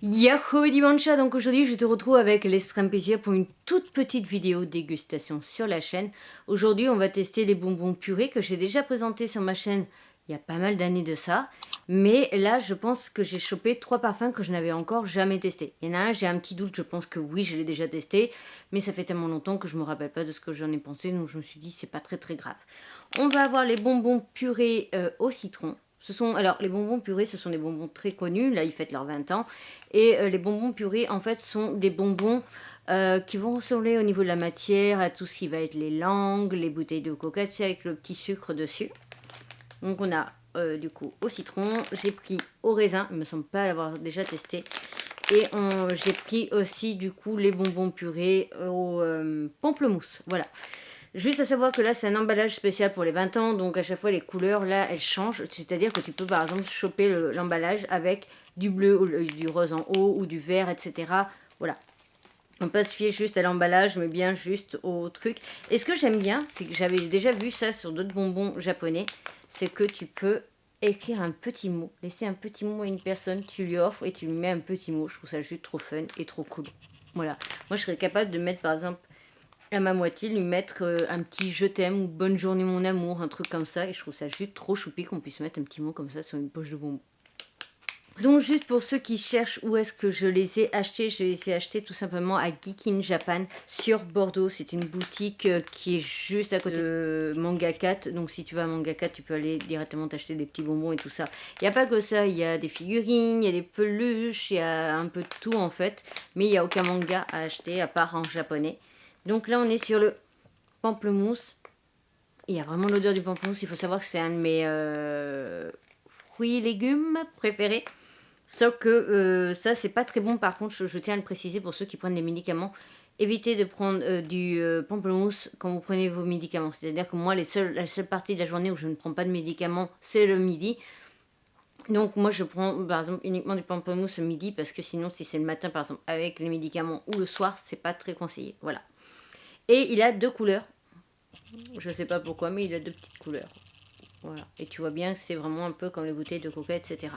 Yahoo Dimanche, donc aujourd'hui je te retrouve avec l'extrême plaisir pour une toute petite vidéo dégustation sur la chaîne. Aujourd'hui on va tester les bonbons purés que j'ai déjà présentés sur ma chaîne il y a pas mal d'années de ça. Mais là je pense que j'ai chopé 3 parfums que je n'avais encore jamais testés. Il y en a un, j'ai un petit doute, je pense que oui je l'ai déjà testé. Mais ça fait tellement longtemps que je me rappelle pas de ce que j'en ai pensé, donc je me suis dit c'est pas très grave. On va avoir les bonbons purés au citron. Alors, les bonbons purés, ce sont des bonbons très connus. Là, ils fêtent leurs 20 ans. Et les bonbons purés, en fait, sont des bonbons qui vont ressembler au niveau de la matière à tout ce qui va être les langues, les bouteilles de coca, tu sais, avec le petit sucre dessus. Donc, on a du coup au citron. J'ai pris au raisin. Il me semble pas l'avoir déjà testé. Et j'ai pris aussi, du coup, les bonbons purés au pamplemousse. Voilà. Juste à savoir que là, c'est un emballage spécial pour les 20 ans. Donc, à chaque fois, les couleurs, là, elles changent. C'est-à-dire que tu peux, par exemple, choper l'emballage avec du bleu, ou du rose en haut, ou du vert, etc. Voilà. On peut se fier juste à l'emballage, mais bien juste au truc. Et ce que j'aime bien, c'est que j'avais déjà vu ça sur d'autres bonbons japonais, c'est que tu peux écrire un petit mot, laisser un petit mot à une personne, tu lui offres et tu lui mets un petit mot. Je trouve ça juste trop fun et trop cool. Voilà. Moi, je serais capable de mettre, par exemple, à ma moitié, lui mettre un petit je t'aime ou bonne journée mon amour, un truc comme ça. Et je trouve ça juste trop choupi qu'on puisse mettre un petit mot comme ça sur une poche de bonbons. Donc juste pour ceux qui cherchent où est-ce que je les ai achetés, je les ai achetés tout simplement à Geek in Japan sur Bordeaux. C'est une boutique qui est juste à côté de Manga 4. Donc si tu vas à Manga 4, tu peux aller directement t'acheter des petits bonbons et tout ça. Il n'y a pas que ça, il y a des figurines, il y a des peluches, il y a un peu de tout en fait. Mais il n'y a aucun manga à acheter à part en japonais. Donc là on est sur le pamplemousse. Il y a vraiment l'odeur du pamplemousse. Il faut savoir que c'est un de mes fruits et légumes préférés. Sauf que ça, c'est pas très bon. Par contre, je tiens à le préciser pour ceux qui prennent des médicaments. Évitez de prendre du pamplemousse quand vous prenez vos médicaments. C'est-à-dire que moi, la seule partie de la journée où je ne prends pas de médicaments, c'est le midi. Donc moi, je prends par exemple uniquement du pamplemousse le midi parce que sinon, si c'est le matin par exemple avec les médicaments ou le soir, c'est pas très conseillé. Voilà. Et il a 2 couleurs. Je sais pas pourquoi, mais il a 2 petites couleurs. Voilà. Et tu vois bien que c'est vraiment un peu comme les bouteilles de coca, etc.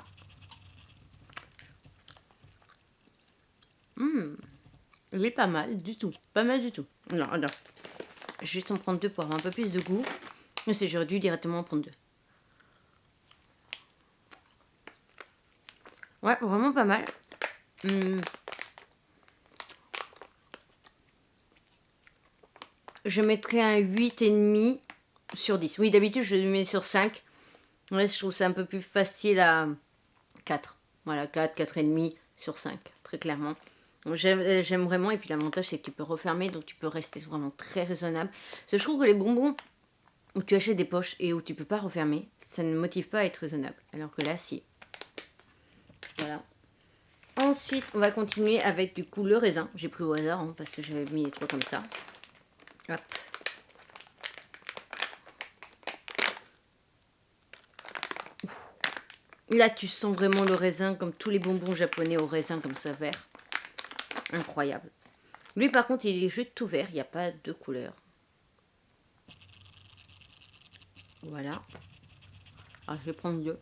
Il est pas mal du tout. Pas mal du tout. Alors, je vais juste en prendre 2 pour avoir un peu plus de goût. Mais c'est j'aurais dû directement en prendre 2. Ouais, vraiment pas mal. Je mettrais un 8,5 sur 10. Oui, d'habitude, je le mets sur 5. Là, je trouve ça un peu plus facile à 4. Voilà, 4, 4,5 sur 5, très clairement. J'aime vraiment, et puis l'avantage c'est que tu peux refermer, donc tu peux rester vraiment très raisonnable. Parce que je trouve que les bonbons où tu achètes des poches et où tu peux pas refermer, ça ne motive pas à être raisonnable. Alors que là, si. Voilà. Ensuite, on va continuer avec du coup le raisin. J'ai pris au hasard hein, parce que j'avais mis les 3 comme ça. Hop. Là, tu sens vraiment le raisin comme tous les bonbons japonais au raisin comme ça vert. Incroyable. Lui, par contre, il est juste tout vert. Il n'y a pas de couleur. Voilà. Alors, je vais prendre 2.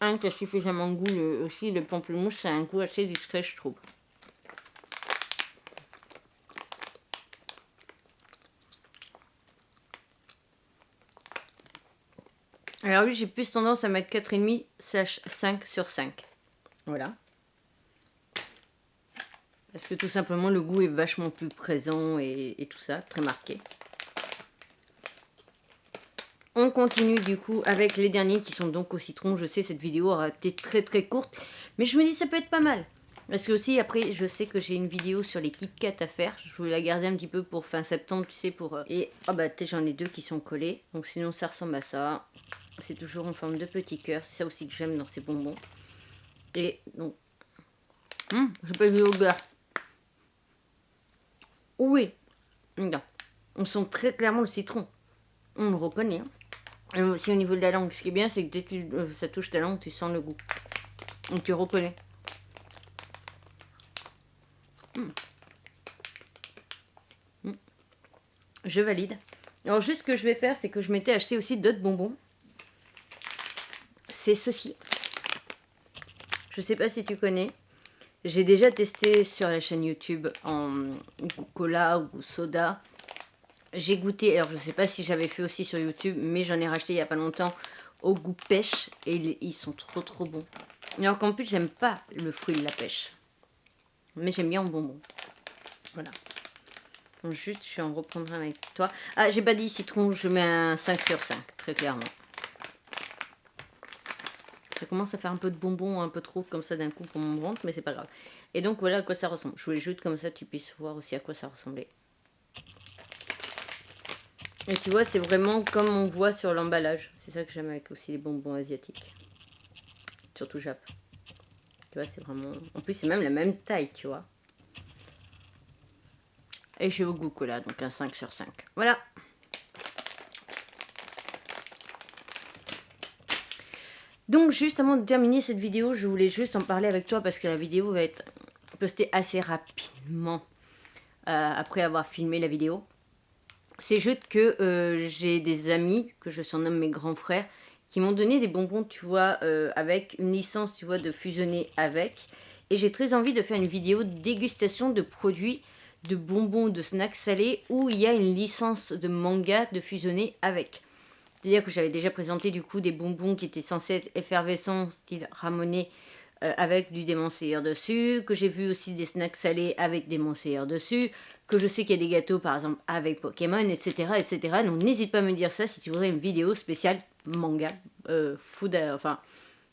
Un qui a suffisamment de goût. Aussi, le pamplemousse, c'est un goût assez discret, je trouve. Alors lui, j'ai plus tendance à mettre 4,5/5 sur 5. Voilà. Parce que tout simplement, le goût est vachement plus présent et tout ça, très marqué. On continue du coup avec les derniers qui sont donc au citron. Je sais, cette vidéo aura été très courte, mais je me dis ça peut être pas mal. Parce que aussi, après, je sais que j'ai une vidéo sur les Kit Kat à faire. Je voulais la garder un petit peu pour fin septembre, tu sais, pour... Et, ah bah, j'en ai 2 qui sont collés. Donc sinon, ça ressemble à ça. C'est toujours en forme de petit cœur. C'est ça aussi que j'aime dans ces bonbons. Et donc... j'ai pas vu l'odeur. Oui. Non. On sent très clairement le citron. On le reconnaît. Hein. Et aussi au niveau de la langue. Ce qui est bien, c'est que dès que ça touche ta langue, tu sens le goût. Donc tu reconnais. Je valide. Alors juste ce que je vais faire, c'est que je m'étais acheté aussi d'autres bonbons. C'est ceci. Je sais pas si tu connais. J'ai déjà testé sur la chaîne YouTube en cola ou soda. J'ai goûté, alors je sais pas si j'avais fait aussi sur YouTube, mais j'en ai racheté il y a pas longtemps au goût pêche et ils sont trop bons. Alors qu'en plus j'aime pas le fruit de la pêche, mais j'aime bien en bonbon. Voilà. Donc juste je vais en reprendre un avec toi. Ah, j'ai pas dit citron, je mets un 5 sur 5, très clairement. Ça commence à faire un peu de bonbons, un peu trop comme ça d'un coup pour mon ventre, mais c'est pas grave. Et donc voilà à quoi ça ressemble. Je voulais juste comme ça tu puisses voir aussi à quoi ça ressemblait. Et tu vois, c'est vraiment comme on voit sur l'emballage. C'est ça que j'aime avec aussi les bonbons asiatiques. Surtout Jap. Tu vois, c'est vraiment... En plus, c'est même la même taille, tu vois. Et j'ai au goût cola, donc un 5 sur 5. Voilà. Donc, juste avant de terminer cette vidéo, je voulais juste en parler avec toi parce que la vidéo va être postée assez rapidement après avoir filmé la vidéo. C'est juste que j'ai des amis, que je surnomme mes grands frères, qui m'ont donné des bonbons, tu vois, avec une licence, tu vois, de fusionner avec. Et j'ai très envie de faire une vidéo de dégustation de produits, de bonbons, de snacks salés, où il y a une licence de manga de fusionner avec. C'est-à-dire que j'avais déjà présenté du coup des bonbons qui étaient censés être effervescents, style ramonés, avec du Démon Slayer dessus, que j'ai vu aussi des snacks salés avec Démon Slayer dessus, que je sais qu'il y a des gâteaux par exemple avec Pokémon, etc. etc. Donc n'hésite pas à me dire ça si tu voudrais une vidéo spéciale manga, food, enfin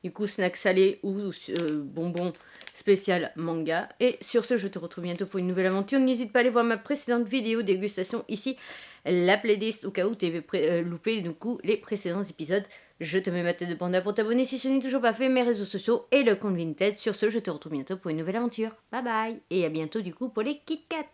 du coup snacks salés ou bonbons spécial manga. Et sur ce, je te retrouve bientôt pour une nouvelle aventure. N'hésite pas à aller voir ma précédente vidéo dégustation ici, la playlist au cas où tu avais loupé du coup les précédents épisodes. Je te mets ma tête de panda pour t'abonner si ce n'est toujours pas fait, mes réseaux sociaux et le compte Vinted. Sur ce, je te retrouve bientôt pour une nouvelle aventure. Bye bye et à bientôt du coup pour les Kit Kat.